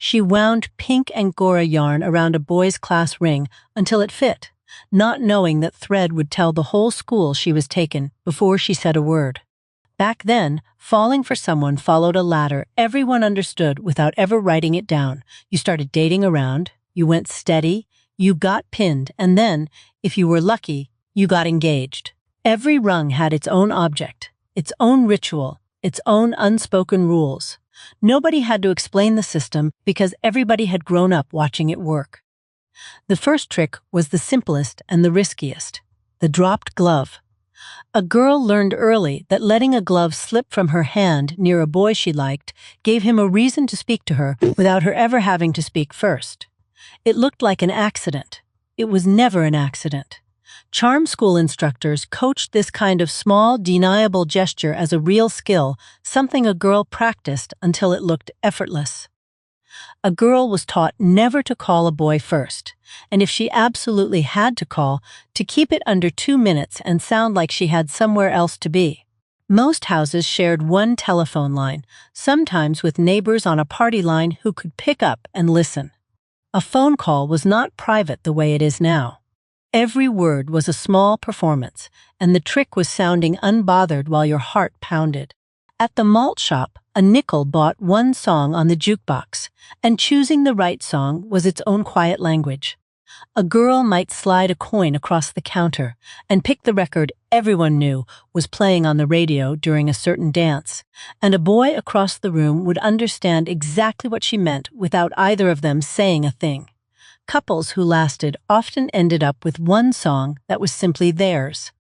She wound pink Angora yarn around a boy's class ring until it fit, not knowing that thread would tell the whole school she was taken before she said a word. Back then, falling for someone followed a ladder everyone understood without ever writing it down. You started dating around, you went steady, you got pinned, and then, if you were lucky, you got engaged. Every rung had its own object, its own ritual, its own unspoken rules. Nobody had to explain the system because everybody had grown up watching it work. The first trick was the simplest and the riskiest: the dropped glove. A girl learned early that letting a glove slip from her hand near a boy she liked gave him a reason to speak to her without her ever having to speak first. It looked like an accident. It was never an accident. Charm school instructors coached this kind of small, deniable gesture as a real skill, something a girl practiced until it looked effortless. A girl was taught never to call a boy first, and if she absolutely had to call, to keep it under 2 minutes and sound like she had somewhere else to be. Most houses shared one telephone line, sometimes with neighbors on a party line who could pick up and listen. A phone call was not private the way it is now. Every word was a small performance, and the trick was sounding unbothered while your heart pounded. At the malt shop, a nickel bought one song on the jukebox, and choosing the right song was its own quiet language. A girl might slide a coin across the counter and pick the record everyone knew was playing on the radio during a certain dance, and a boy across the room would understand exactly what she meant without either of them saying a thing. Couples who lasted often ended up with one song that was simply theirs.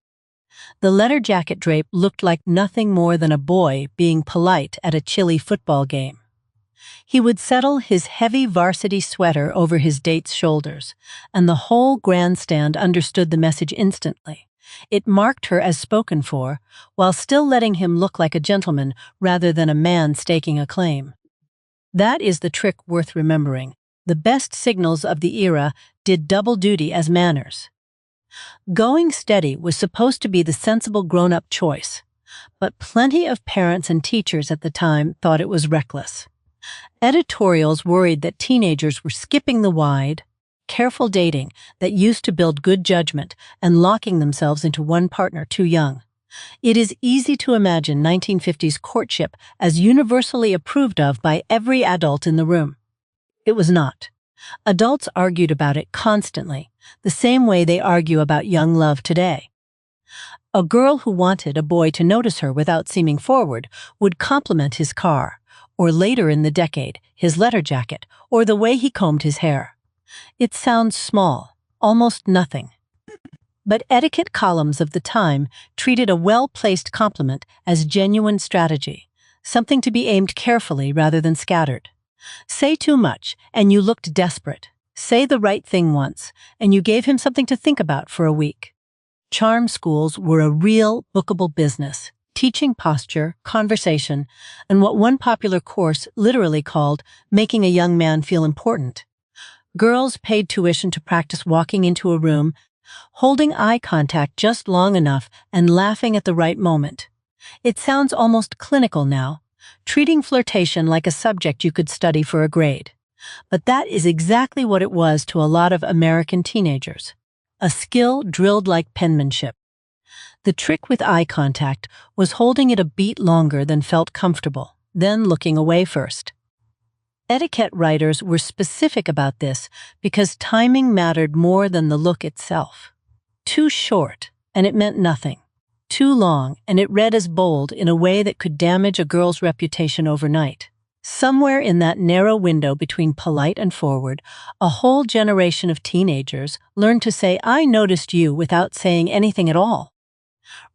The letter Jacket Drape looked like nothing more than a boy being polite at a chilly football game. He would settle his heavy varsity sweater over his date's shoulders, and the whole grandstand understood the message instantly. It marked her as spoken for, while still letting him look like a gentleman rather than a man staking a claim. That is the trick worth remembering. The best signals of the era did double duty as manners. Going steady was supposed to be the sensible grown-up choice, but plenty of parents and teachers at the time thought it was reckless. Editorials worried that teenagers were skipping the wide, careful dating that used to build good judgment and locking themselves into one partner too young. It is easy to imagine 1950s courtship as universally approved of by every adult in the room. It was not. Adults argued about it constantly, the same way they argue about young love today. A girl who wanted a boy to notice her without seeming forward would compliment his car, or later in the decade, his letter jacket, or the way he combed his hair. It sounds small, almost nothing. But etiquette columns of the time treated a well-placed compliment as genuine strategy, something to be aimed carefully rather than scattered. Say too much, and you looked desperate. Say the right thing once, and you gave him something to think about for a week. Charm schools were a real, bookable business, teaching posture, conversation, and what one popular course literally called making a young man feel important. Girls paid tuition to practice walking into a room, holding eye contact just long enough and laughing at the right moment. It sounds almost clinical now, treating flirtation like a subject you could study for a grade. But that is exactly what it was to a lot of American teenagers. A skill drilled like penmanship. The trick with eye contact was holding it a beat longer than felt comfortable, then looking away first. Etiquette writers were specific about this because timing mattered more than the look itself. Too short, and it meant nothing. Too long, and it read as bold in a way that could damage a girl's reputation overnight. Somewhere in that narrow window between polite and forward, a whole generation of teenagers learned to say, "I noticed you," without saying anything at all.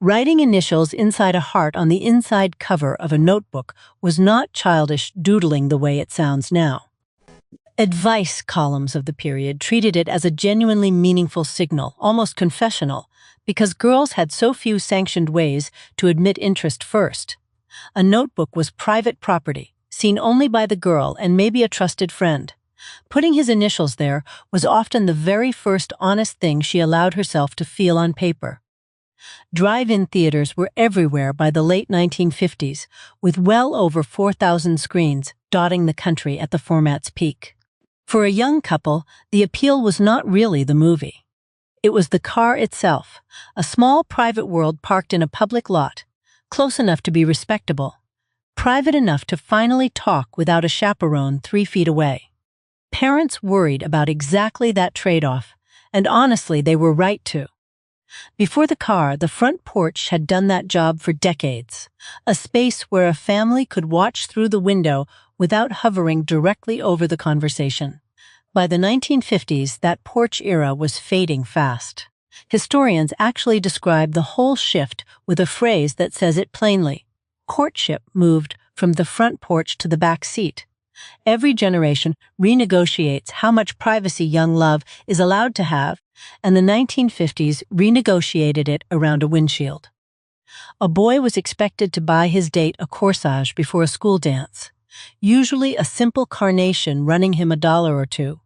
Writing initials inside a heart on the inside cover of a notebook was not childish doodling the way it sounds now. Advice columns of the period treated it as a genuinely meaningful signal, almost confessional, because girls had so few sanctioned ways to admit interest first. A notebook was private property, seen only by the girl and maybe a trusted friend. Putting his initials there was often the very first honest thing she allowed herself to feel on paper. Drive-in theaters were everywhere by the late 1950s, with well over 4,000 screens dotting the country at the format's peak. For a young couple, the appeal was not really the movie. It was the car itself, a small private world parked in a public lot, close enough to be respectable, private enough to finally talk without a chaperone 3 feet away. Parents worried about exactly that trade-off, and honestly, they were right to. Before the car, the front porch had done that job for decades, a space where a family could watch through the window without hovering directly over the conversation. By the 1950s, that porch era was fading fast. Historians actually describe the whole shift with a phrase that says it plainly. Courtship moved from the front porch to the back seat. Every generation renegotiates how much privacy young love is allowed to have, and the 1950s renegotiated it around a windshield. A boy was expected to buy his date a corsage before a school dance, usually a simple carnation running him $1 or $2.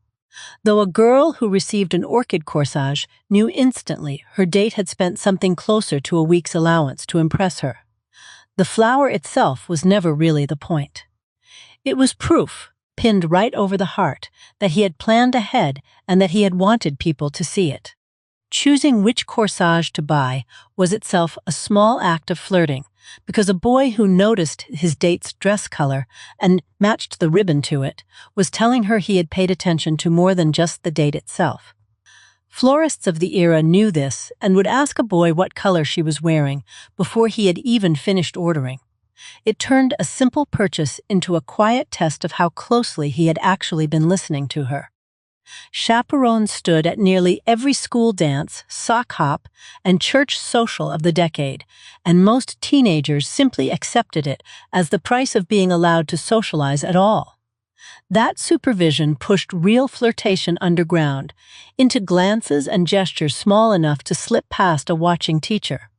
Though a girl who received an orchid corsage knew instantly her date had spent something closer to a week's allowance to impress her. The flower itself was never really the point. It was proof, pinned right over the heart, that he had planned ahead and that he had wanted people to see it. Choosing which corsage to buy was itself a small act of flirting, because a boy who noticed his date's dress color and matched the ribbon to it was telling her he had paid attention to more than just the date itself. Florists of the era knew this and would ask a boy what color she was wearing before he had even finished ordering. It turned a simple purchase into a quiet test of how closely he had actually been listening to her. Chaperones stood at nearly every school dance, sock hop, and church social of the decade, and most teenagers simply accepted it as the price of being allowed to socialize at all. That supervision pushed real flirtation underground, into glances and gestures small enough to slip past a watching teacher.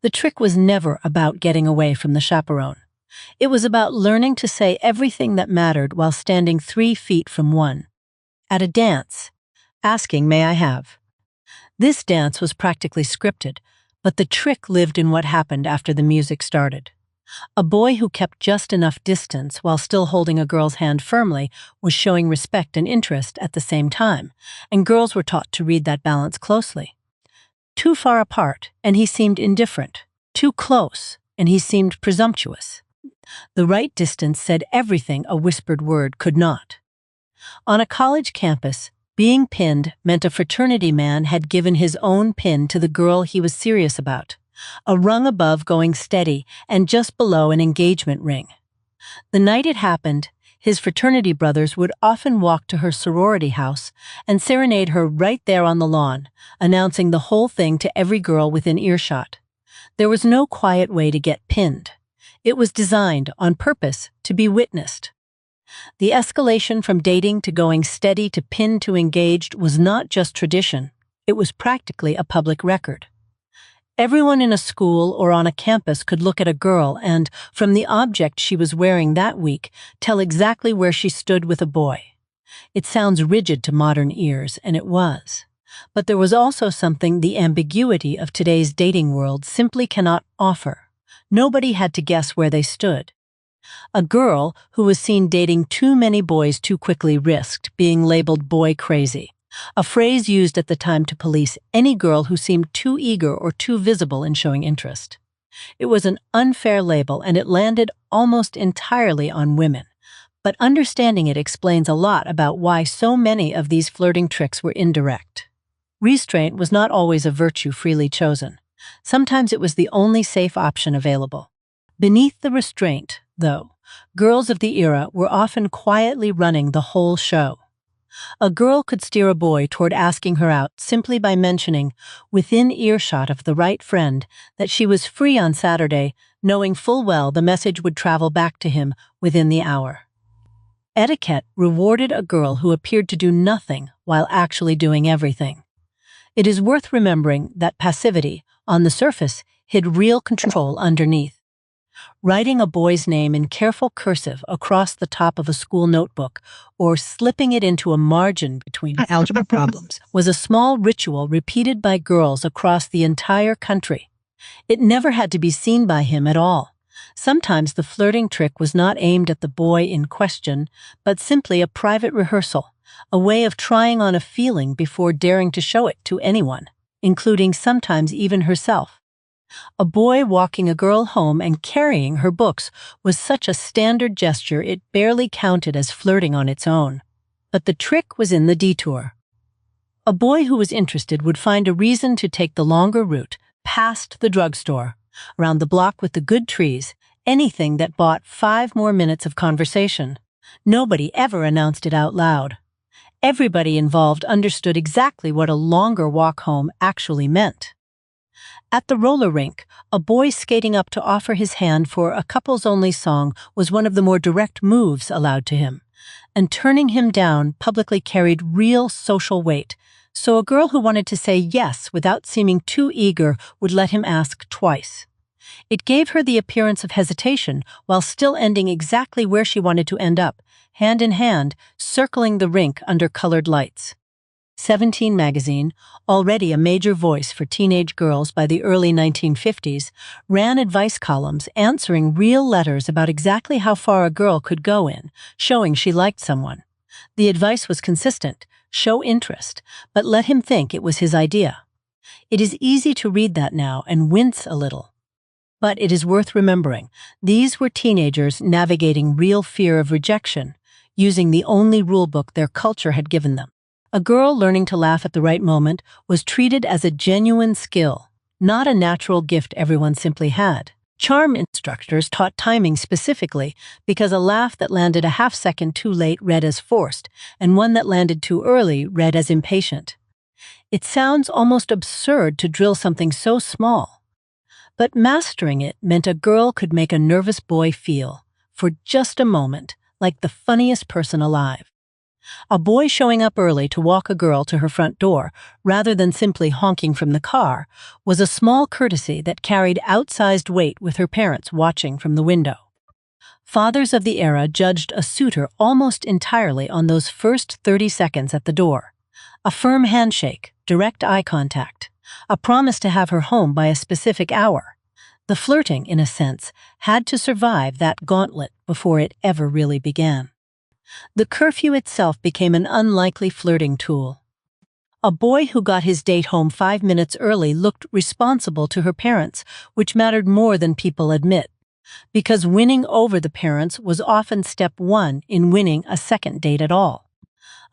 The trick was never about getting away from the chaperone. It was about learning to say everything that mattered while standing 3 feet from one. At a dance, asking, "May I have?" This dance was practically scripted, but the trick lived in what happened after the music started. A boy who kept just enough distance while still holding a girl's hand firmly was showing respect and interest at the same time, and girls were taught to read that balance closely. Too far apart, and he seemed indifferent. Too close, and he seemed presumptuous. The right distance said everything a whispered word could not. On a college campus, being pinned meant a fraternity man had given his own pin to the girl he was serious about, a rung above going steady and just below an engagement ring. The night it happened, his fraternity brothers would often walk to her sorority house and serenade her right there on the lawn, announcing the whole thing to every girl within earshot. There was no quiet way to get pinned. It was designed, on purpose, to be witnessed. The escalation from dating to going steady to pinned to engaged was not just tradition, it was practically a public record. Everyone in a school or on a campus could look at a girl and, from the object she was wearing that week, tell exactly where she stood with a boy. It sounds rigid to modern ears, and it was. But there was also something the ambiguity of today's dating world simply cannot offer. Nobody had to guess where they stood. A girl who was seen dating too many boys too quickly risked being labeled boy crazy, a phrase used at the time to police any girl who seemed too eager or too visible in showing interest. It was an unfair label, and it landed almost entirely on women. But understanding it explains a lot about why so many of these flirting tricks were indirect. Restraint was not always a virtue freely chosen. Sometimes it was the only safe option available. Beneath the restraint, though, girls of the era were often quietly running the whole show. A girl could steer a boy toward asking her out simply by mentioning, within earshot of the right friend, that she was free on Saturday, knowing full well the message would travel back to him within the hour. Etiquette rewarded a girl who appeared to do nothing while actually doing everything. It is worth remembering that passivity, on the surface, hid real control underneath. Writing a boy's name in careful cursive across the top of a school notebook or slipping it into a margin between algebra problems was a small ritual repeated by girls across the entire country. It never had to be seen by him at all. Sometimes the flirting trick was not aimed at the boy in question, but simply a private rehearsal, a way of trying on a feeling before daring to show it to anyone, including sometimes even herself. A boy walking a girl home and carrying her books was such a standard gesture it barely counted as flirting on its own. But the trick was in the detour. A boy who was interested would find a reason to take the longer route, past the drugstore, around the block with the good trees, anything that bought 5 more minutes of conversation. Nobody ever announced it out loud. Everybody involved understood exactly what a longer walk home actually meant. At the roller rink, a boy skating up to offer his hand for a couples-only song was one of the more direct moves allowed to him, and turning him down publicly carried real social weight, so a girl who wanted to say yes without seeming too eager would let him ask twice. It gave her the appearance of hesitation while still ending exactly where she wanted to end up, hand in hand, circling the rink under colored lights. 17 magazine, already a major voice for teenage girls by the early 1950s, ran advice columns answering real letters about exactly how far a girl could go in, showing she liked someone. The advice was consistent: show interest, but let him think it was his idea. It is easy to read that now and wince a little. But it is worth remembering, these were teenagers navigating real fear of rejection, using the only rulebook their culture had given them. A girl learning to laugh at the right moment was treated as a genuine skill, not a natural gift everyone simply had. Charm instructors taught timing specifically because a laugh that landed a half-second too late read as forced, and one that landed too early read as impatient. It sounds almost absurd to drill something so small, but mastering it meant a girl could make a nervous boy feel, for just a moment, like the funniest person alive. A boy showing up early to walk a girl to her front door, rather than simply honking from the car, was a small courtesy that carried outsized weight with her parents watching from the window. Fathers of the era judged a suitor almost entirely on those first 30 seconds at the door. A firm handshake, direct eye contact, a promise to have her home by a specific hour. The flirting, in a sense, had to survive that gauntlet before it ever really began. The curfew itself became an unlikely flirting tool. A boy who got his date home 5 minutes early looked responsible to her parents, which mattered more than people admit, because winning over the parents was often step 1 in winning a second date at all.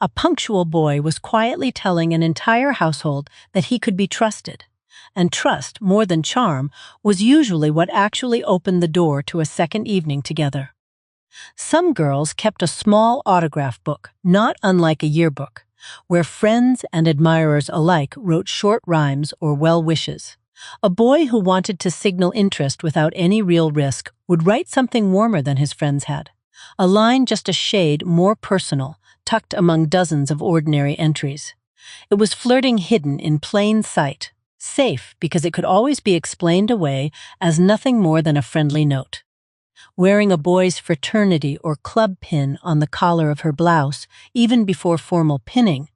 A punctual boy was quietly telling an entire household that he could be trusted, and trust, more than charm, was usually what actually opened the door to a second evening together. Some girls kept a small autograph book, not unlike a yearbook, where friends and admirers alike wrote short rhymes or well wishes. A boy who wanted to signal interest without any real risk would write something warmer than his friends had, a line just a shade more personal, tucked among dozens of ordinary entries. It was flirting hidden in plain sight, safe because it could always be explained away as nothing more than a friendly note. Wearing a boy's fraternity or club pin on the collar of her blouse, even before formal pinning,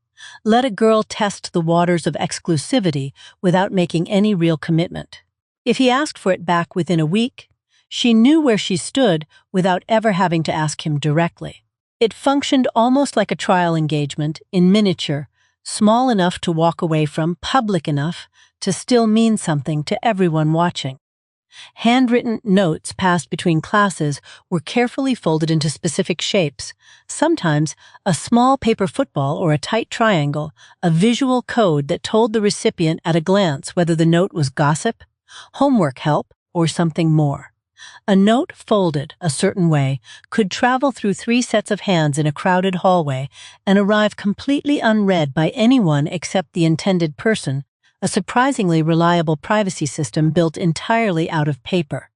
let a girl test the waters of exclusivity without making any real commitment. If he asked for it back within a week, she knew where she stood without ever having to ask him directly. It functioned almost like a trial engagement in miniature, small enough to walk away from, public enough to still mean something to everyone watching. Handwritten notes passed between classes were carefully folded into specific shapes, sometimes a small paper football or a tight triangle, a visual code that told the recipient at a glance whether the note was gossip, homework help, or something more. A note folded a certain way could travel through 3 sets of hands in a crowded hallway and arrive completely unread by anyone except the intended person, a surprisingly reliable privacy system built entirely out of paper.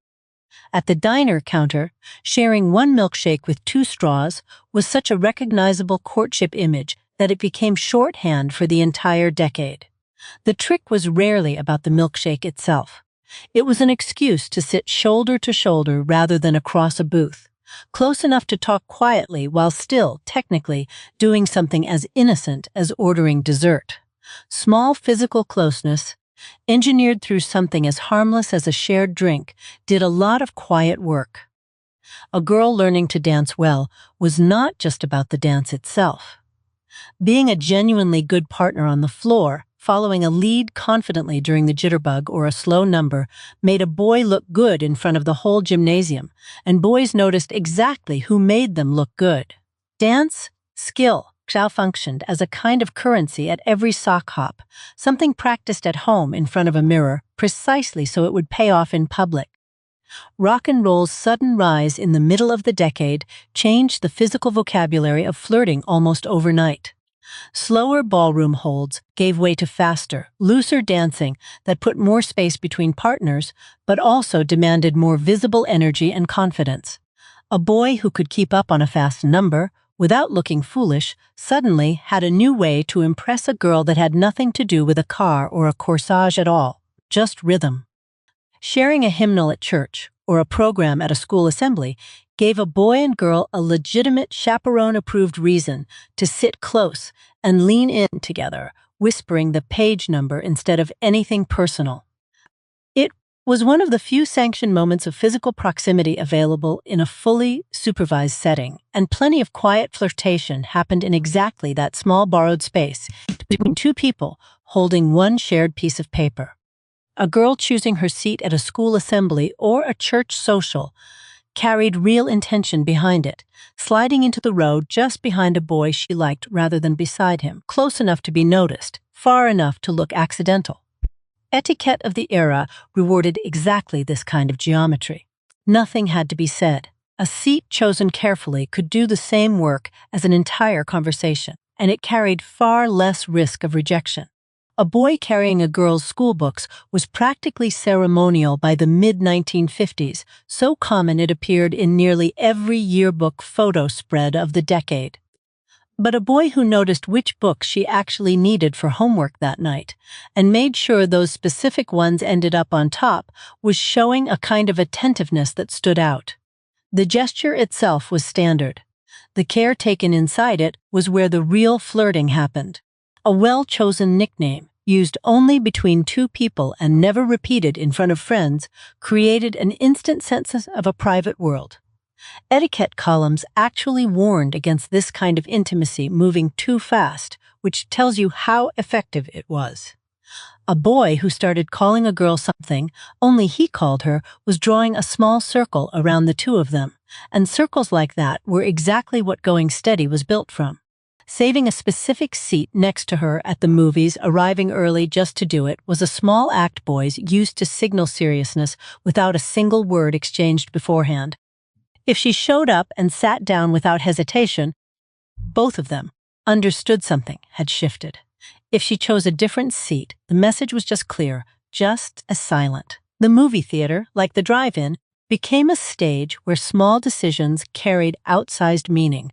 At the diner counter, sharing 1 milkshake with 2 straws was such a recognizable courtship image that it became shorthand for the entire decade. The trick was rarely about the milkshake itself. It was an excuse to sit shoulder to shoulder rather than across a booth, close enough to talk quietly while still, technically, doing something as innocent as ordering dessert. Small physical closeness, engineered through something as harmless as a shared drink, did a lot of quiet work. A girl learning to dance well was not just about the dance itself. Being a genuinely good partner on the floor, following a lead confidently during the jitterbug or a slow number, made a boy look good in front of the whole gymnasium, and boys noticed exactly who made them look good. Dance, skill, functioned as a kind of currency at every sock hop, something practiced at home in front of a mirror, precisely so it would pay off in public. Rock and roll's sudden rise in the middle of the decade changed the physical vocabulary of flirting almost overnight. Slower ballroom holds gave way to faster, looser dancing that put more space between partners, but also demanded more visible energy and confidence. A boy who could keep up on a fast number, without looking foolish, suddenly had a new way to impress a girl that had nothing to do with a car or a corsage at all, just rhythm. Sharing a hymnal at church or a program at a school assembly gave a boy and girl a legitimate chaperone-approved reason to sit close and lean in together, whispering the page number instead of anything personal. It was one of the few sanctioned moments of physical proximity available in a fully supervised setting, and plenty of quiet flirtation happened in exactly that small borrowed space between two people holding one shared piece of paper. A girl choosing her seat at a school assembly or a church social carried real intention behind it, sliding into the row just behind a boy she liked rather than beside him, close enough to be noticed, far enough to look accidental. Etiquette of the era rewarded exactly this kind of geometry. Nothing had to be said. A seat chosen carefully could do the same work as an entire conversation, and it carried far less risk of rejection. A boy carrying a girl's school books was practically ceremonial by the mid-1950s, so common it appeared in nearly every yearbook photo spread of the decade. But a boy who noticed which books she actually needed for homework that night and made sure those specific ones ended up on top was showing a kind of attentiveness that stood out. The gesture itself was standard. The care taken inside it was where the real flirting happened. A well-chosen nickname, used only between two people and never repeated in front of friends, created an instant sense of a private world. Etiquette columns actually warned against this kind of intimacy moving too fast, which tells you how effective it was. A boy who started calling a girl something only he called her was drawing a small circle around the two of them, and circles like that were exactly what going steady was built from. Saving a specific seat next to her at the movies, arriving early just to do it, was a small act boys used to signal seriousness without a single word exchanged beforehand. If she showed up and sat down without hesitation, both of them understood something had shifted. If she chose a different seat, the message was just clear, just as silent. The movie theater, like the drive-in, became a stage where small decisions carried outsized meaning.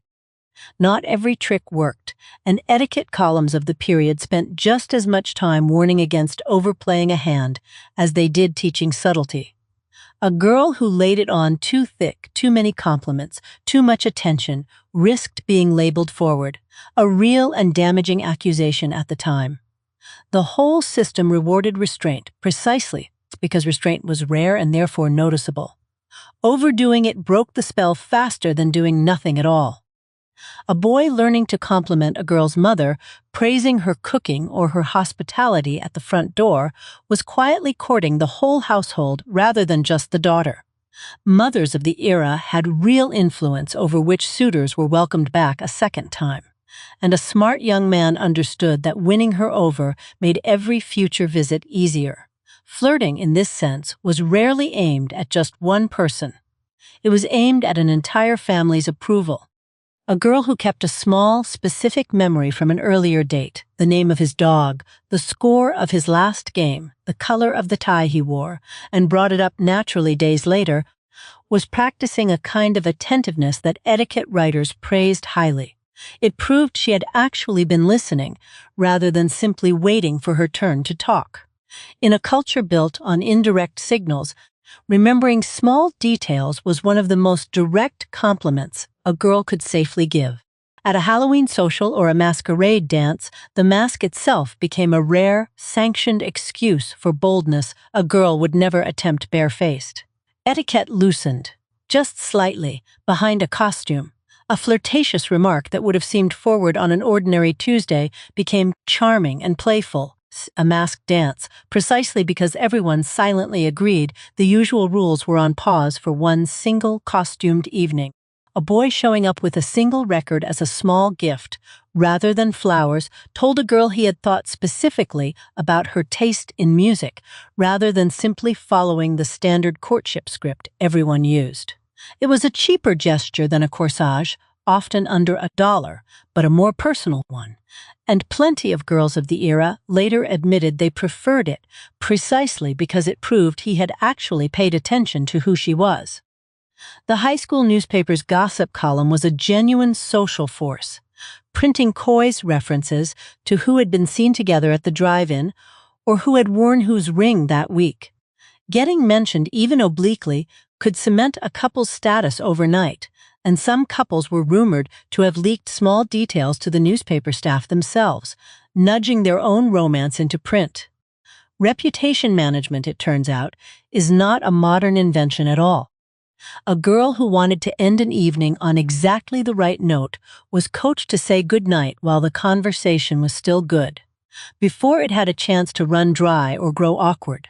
Not every trick worked, and etiquette columns of the period spent just as much time warning against overplaying a hand as they did teaching subtlety. A girl who laid it on too thick, too many compliments, too much attention, risked being labeled forward, a real and damaging accusation at the time. The whole system rewarded restraint, precisely because restraint was rare and therefore noticeable. Overdoing it broke the spell faster than doing nothing at all. A boy learning to compliment a girl's mother, praising her cooking or her hospitality at the front door, was quietly courting the whole household rather than just the daughter. Mothers of the era had real influence over which suitors were welcomed back a second time, and a smart young man understood that winning her over made every future visit easier. Flirting, in this sense, was rarely aimed at just one person. It was aimed at an entire family's approval. A girl who kept a small, specific memory from an earlier date, the name of his dog, the score of his last game, the color of the tie he wore, and brought it up naturally days later, was practicing a kind of attentiveness that etiquette writers praised highly. It proved she had actually been listening, rather than simply waiting for her turn to talk. In a culture built on indirect signals, remembering small details was one of the most direct compliments a girl could safely give. At a Halloween social or a masquerade dance, the mask itself became a rare, sanctioned excuse for boldness a girl would never attempt barefaced. Etiquette loosened, just slightly, behind a costume. A flirtatious remark that would have seemed forward on an ordinary Tuesday became charming and playful. A masked dance, precisely because everyone silently agreed the usual rules were on pause for one single costumed evening. A boy showing up with a single record as a small gift, rather than flowers, told a girl he had thought specifically about her taste in music, rather than simply following the standard courtship script everyone used. It was a cheaper gesture than a corsage, often under $1, but a more personal one. And plenty of girls of the era later admitted they preferred it precisely because it proved he had actually paid attention to who she was. The high school newspaper's gossip column was a genuine social force, printing coy references to who had been seen together at the drive-in or who had worn whose ring that week. Getting mentioned even obliquely could cement a couple's status overnight, and some couples were rumored to have leaked small details to the newspaper staff themselves, nudging their own romance into print. Reputation management, it turns out, is not a modern invention at all. A girl who wanted to end an evening on exactly the right note was coached to say goodnight while the conversation was still good, before it had a chance to run dry or grow awkward.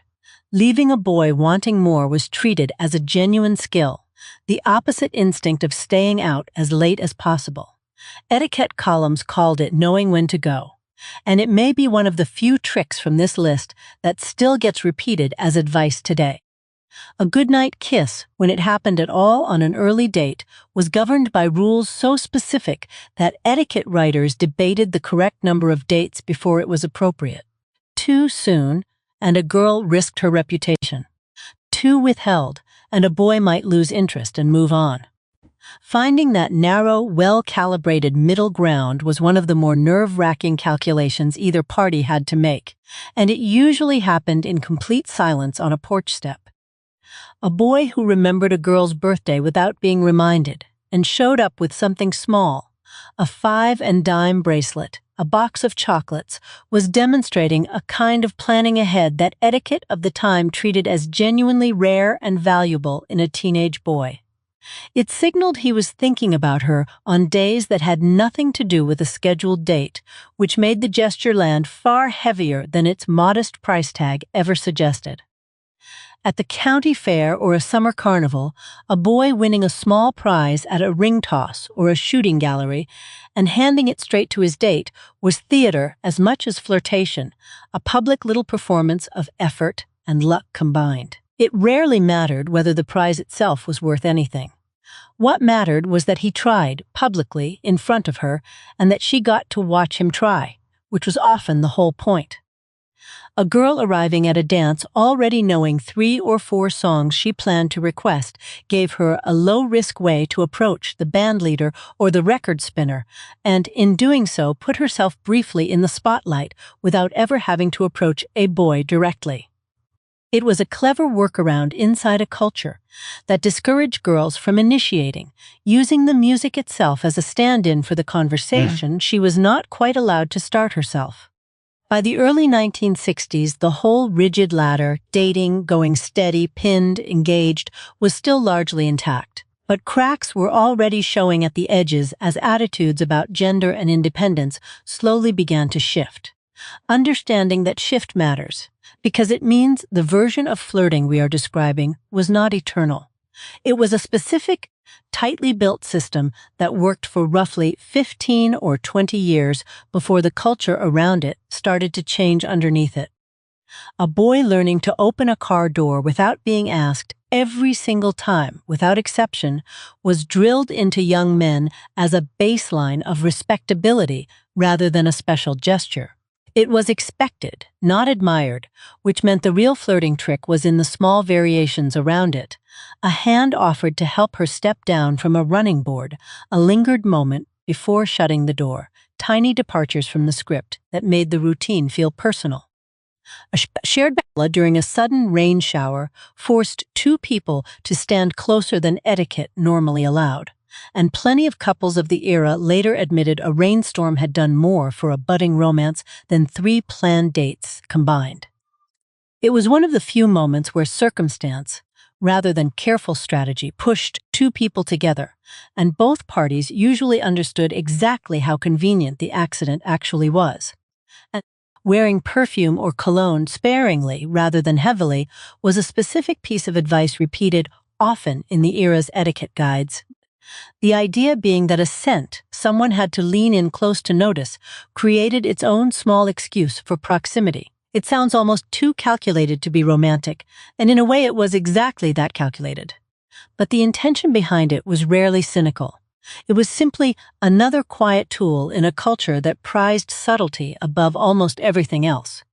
Leaving a boy wanting more was treated as a genuine skill, the opposite instinct of staying out as late as possible. Etiquette columns called it knowing when to go, and it may be one of the few tricks from this list that still gets repeated as advice today. A goodnight kiss, when it happened at all on an early date, was governed by rules so specific that etiquette writers debated the correct number of dates before it was appropriate. Too soon, and a girl risked her reputation. Too withheld, and a boy might lose interest and move on. Finding that narrow, well-calibrated middle ground was one of the more nerve-wracking calculations either party had to make, and it usually happened in complete silence on a porch step. A boy who remembered a girl's birthday without being reminded and showed up with something small, a 5-and-dime bracelet, a box of chocolates, was demonstrating a kind of planning ahead that etiquette of the time treated as genuinely rare and valuable in a teenage boy. It signaled he was thinking about her on days that had nothing to do with a scheduled date, which made the gesture land far heavier than its modest price tag ever suggested. At the county fair or a summer carnival, a boy winning a small prize at a ring toss or a shooting gallery and handing it straight to his date was theater as much as flirtation, a public little performance of effort and luck combined. It rarely mattered whether the prize itself was worth anything. What mattered was that he tried, publicly, in front of her, and that she got to watch him try, which was often the whole point. A girl arriving at a dance already knowing 3 or 4 songs she planned to request gave her a low-risk way to approach the bandleader or the record spinner, and in doing so put herself briefly in the spotlight without ever having to approach a boy directly. It was a clever workaround inside a culture that discouraged girls from initiating, using the music itself as a stand-in for the conversation she was not quite allowed to start herself. By the early 1960s, the whole rigid ladder, dating, going steady, pinned, engaged, was still largely intact. But cracks were already showing at the edges as attitudes about gender and independence slowly began to shift. Understanding that shift matters, because it means the version of flirting we are describing was not eternal. It was a specific, tightly built system that worked for roughly 15 or 20 years before the culture around it started to change underneath it. A boy learning to open a car door without being asked every single time, without exception, was drilled into young men as a baseline of respectability rather than a special gesture. It was expected, not admired, which meant the real flirting trick was in the small variations around it. A hand offered to help her step down from a running board, a lingered moment before shutting the door, tiny departures from the script that made the routine feel personal. A shared umbrella during a sudden rain shower forced 2 people to stand closer than etiquette normally allowed. and plenty of couples of the era later admitted a rainstorm had done more for a budding romance than 3 planned dates combined. It was one of the few moments where circumstance, rather than careful strategy, pushed 2 people together, and both parties usually understood exactly how convenient the accident actually was. And wearing perfume or cologne sparingly rather than heavily was a specific piece of advice repeated often in the era's etiquette guides. The idea being that a scent someone had to lean in close to notice created its own small excuse for proximity. It sounds almost too calculated to be romantic, and in a way it was exactly that, calculated. But the intention behind it was rarely cynical. It was simply another quiet tool in a culture that prized subtlety above almost everything else.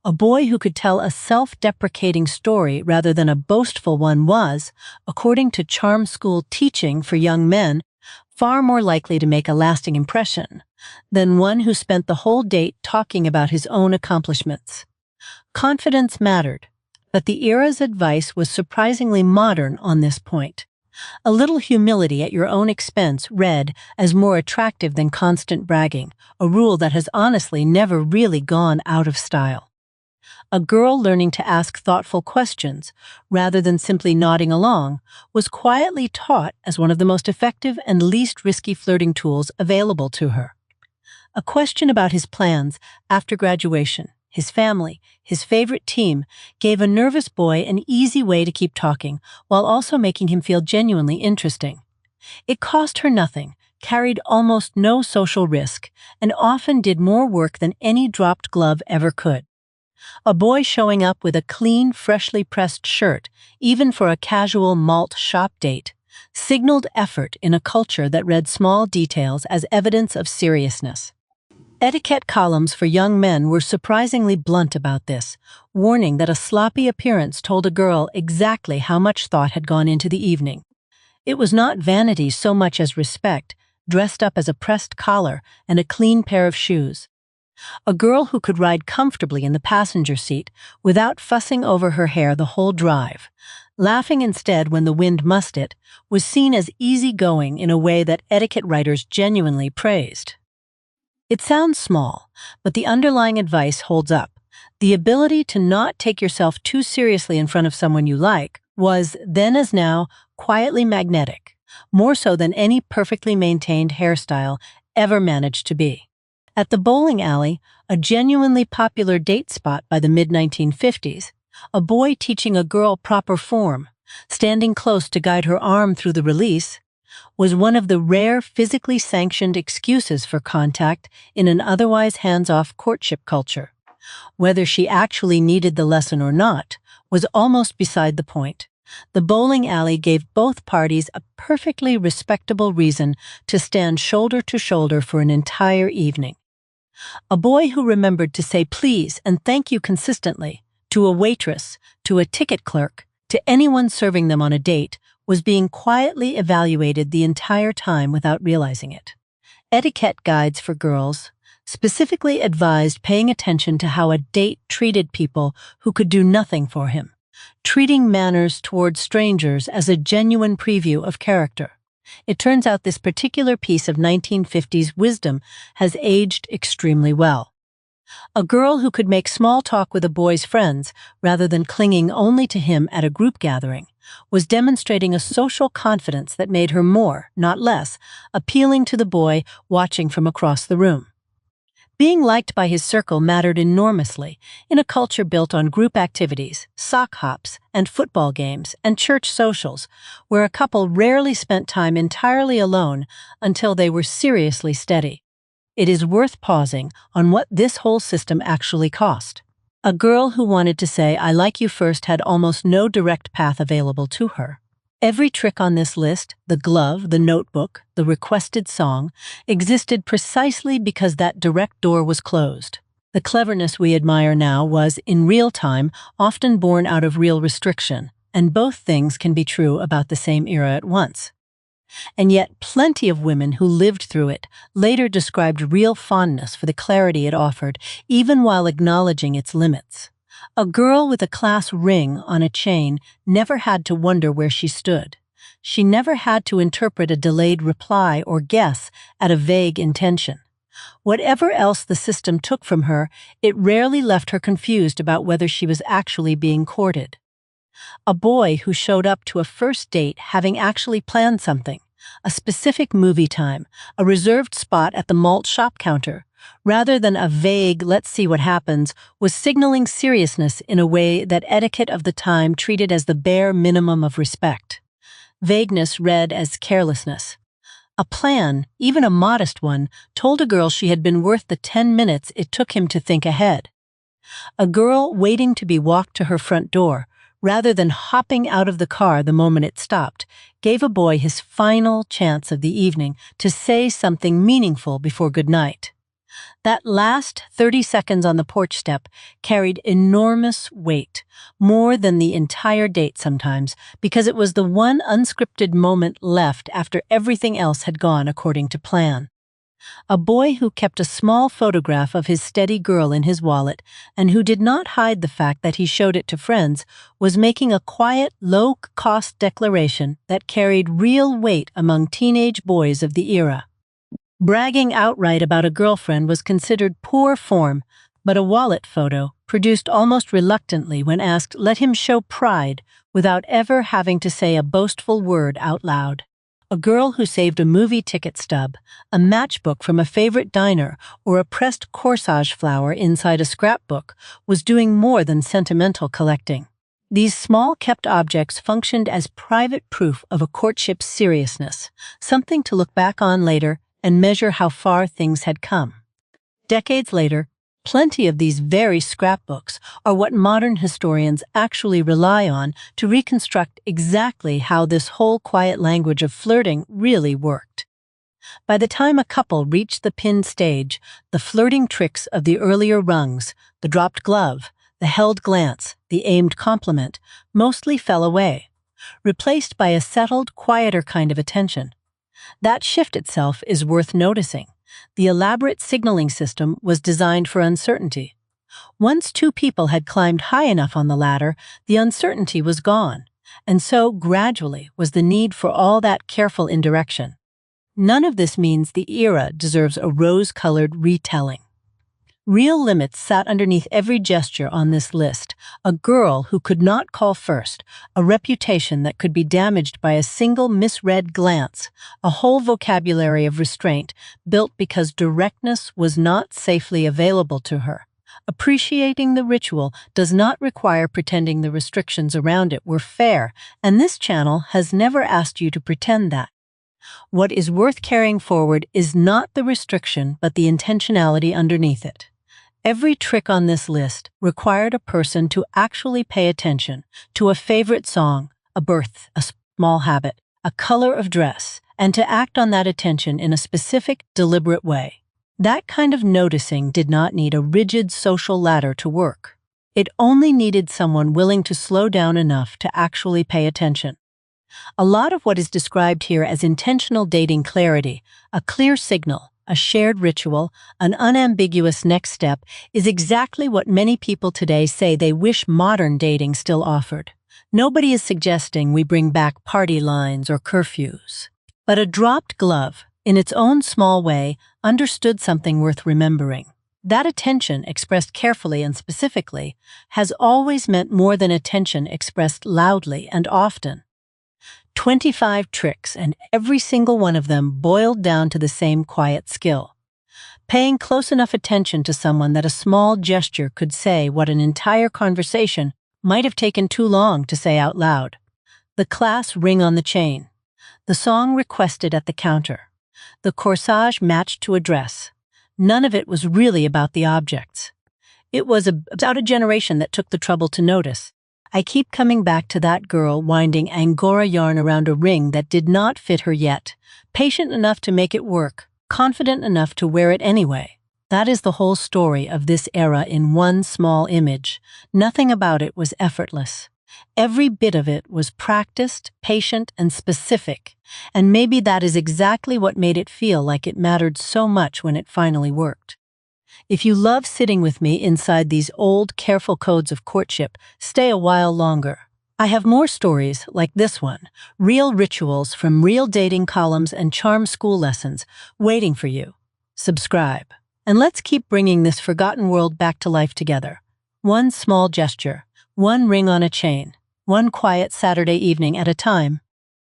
A boy who could tell a self-deprecating story rather than a boastful one was, according to charm school teaching for young men, far more likely to make a lasting impression than one who spent the whole date talking about his own accomplishments. Confidence mattered, but the era's advice was surprisingly modern on this point. A little humility at your own expense read as more attractive than constant bragging, a rule that has honestly never really gone out of style. A girl learning to ask thoughtful questions, rather than simply nodding along, was quietly taught as one of the most effective and least risky flirting tools available to her. A question about his plans after graduation, his family, his favorite team, gave a nervous boy an easy way to keep talking while also making him feel genuinely interesting. It cost her nothing, carried almost no social risk, and often did more work than any dropped glove ever could. A boy showing up with a clean, freshly pressed shirt, even for a casual malt shop date, signaled effort in a culture that read small details as evidence of seriousness. Etiquette columns for young men were surprisingly blunt about this, warning that a sloppy appearance told a girl exactly how much thought had gone into the evening. It was not vanity so much as respect, dressed up as a pressed collar and a clean pair of shoes. A girl who could ride comfortably in the passenger seat without fussing over her hair the whole drive, laughing instead when the wind mussed it, was seen as easygoing in a way that etiquette writers genuinely praised. It sounds small, but the underlying advice holds up. The ability to not take yourself too seriously in front of someone you like was, then as now, quietly magnetic, more so than any perfectly maintained hairstyle ever managed to be. At the bowling alley, a genuinely popular date spot by the mid-1950s, a boy teaching a girl proper form, standing close to guide her arm through the release, was one of the rare physically sanctioned excuses for contact in an otherwise hands-off courtship culture. Whether she actually needed the lesson or not was almost beside the point. The bowling alley gave both parties a perfectly respectable reason to stand shoulder to shoulder for an entire evening. A boy who remembered to say please and thank you consistently, to a waitress, to a ticket clerk, to anyone serving them on a date, was being quietly evaluated the entire time without realizing it. Etiquette guides for girls specifically advised paying attention to how a date treated people who could do nothing for him, treating manners toward strangers as a genuine preview of character. It turns out this particular piece of 1950s wisdom has aged extremely well. A girl who could make small talk with a boy's friends rather than clinging only to him at a group gathering was demonstrating a social confidence that made her more, not less, appealing to the boy watching from across the room. Being liked by his circle mattered enormously in a culture built on group activities, sock hops, and football games, and church socials, where a couple rarely spent time entirely alone until they were seriously steady. It is worth pausing on what this whole system actually cost. A girl who wanted to say "I like you" first had almost no direct path available to her. Every trick on this list, the glove, the notebook, the requested song, existed precisely because that direct door was closed. The cleverness we admire now was, in real time, often born out of real restriction, and both things can be true about the same era at once. And yet, plenty of women who lived through it later described real fondness for the clarity it offered, even while acknowledging its limits. A girl with a class ring on a chain never had to wonder where she stood. she never had to interpret a delayed reply or guess at a vague intention. Whatever else the system took from her, it rarely left her confused about whether she was actually being courted. A boy who showed up to a first date having actually planned something, a specific movie time, a reserved spot at the malt shop counter, rather than a vague "let's see what happens," was signaling seriousness in a way that etiquette of the time treated as the bare minimum of respect. Vagueness read as carelessness. A plan, even a modest one, told a girl she had been worth the 10 minutes it took him to think ahead. A girl waiting to be walked to her front door, rather than hopping out of the car the moment it stopped, gave a boy his final chance of the evening to say something meaningful before good night. That last 30 seconds on the porch step carried enormous weight, more than the entire date sometimes, because it was the one unscripted moment left after everything else had gone according to plan. A boy who kept a small photograph of his steady girl in his wallet and who did not hide the fact that he showed it to friends was making a quiet, low-cost declaration that carried real weight among teenage boys of the era. Bragging outright about a girlfriend was considered poor form, but a wallet photo, produced almost reluctantly when asked, let him show pride without ever having to say a boastful word out loud. A girl who saved a movie ticket stub, a matchbook from a favorite diner, or a pressed corsage flower inside a scrapbook was doing more than sentimental collecting. These small kept objects functioned as private proof of a courtship's seriousness, something to look back on later and measure how far things had come. Decades later, plenty of these very scrapbooks are what modern historians actually rely on to reconstruct exactly how this whole quiet language of flirting really worked. By the time a couple reached the pinned stage, the flirting tricks of the earlier rungs, the dropped glove, the held glance, the aimed compliment, mostly fell away, replaced by a settled, quieter kind of attention. That shift itself is worth noticing. The elaborate signaling system was designed for uncertainty. Once two people had climbed high enough on the ladder, the uncertainty was gone, and so gradually was the need for all that careful indirection. None of this means the era deserves a rose-colored retelling. Real limits sat underneath every gesture on this list: a girl who could not call first, a reputation that could be damaged by a single misread glance, a whole vocabulary of restraint built because directness was not safely available to her. Appreciating the ritual does not require pretending the restrictions around it were fair, and this channel has never asked you to pretend that. What is worth carrying forward is not the restriction but the intentionality underneath it. Every trick on this list required a person to actually pay attention to a favorite song, a birth, a small habit, a color of dress, and to act on that attention in a specific, deliberate way. That kind of noticing did not need a rigid social ladder to work. It only needed someone willing to slow down enough to actually pay attention. A lot of what is described here as intentional dating clarity, a clear signal, a shared ritual, an unambiguous next step, is exactly what many people today say they wish modern dating still offered. Nobody is suggesting we bring back party lines or curfews. But a dropped glove, in its own small way, understood something worth remembering. That attention, expressed carefully and specifically, has always meant more than attention expressed loudly and often. 25 tricks, and every single one of them boiled down to the same quiet skill: paying close enough attention to someone that a small gesture could say what an entire conversation might have taken too long to say out loud. The class ring on the chain, the song requested at the counter, the corsage matched to a dress. None of it was really about the objects. It was about a generation that took the trouble to notice. I keep coming back to that girl winding Angora yarn around a ring that did not fit her yet, patient enough to make it work, confident enough to wear it anyway. That is the whole story of this era in one small image. Nothing about it was effortless. Every bit of it was practiced, patient, and specific, and maybe that is exactly what made it feel like it mattered so much when it finally worked. If you love sitting with me inside these old, careful codes of courtship, stay a while longer. I have more stories like this one, real rituals from real dating columns and charm school lessons, waiting for you. Subscribe. And let's keep bringing this forgotten world back to life together. One small gesture, one ring on a chain, one quiet Saturday evening at a time.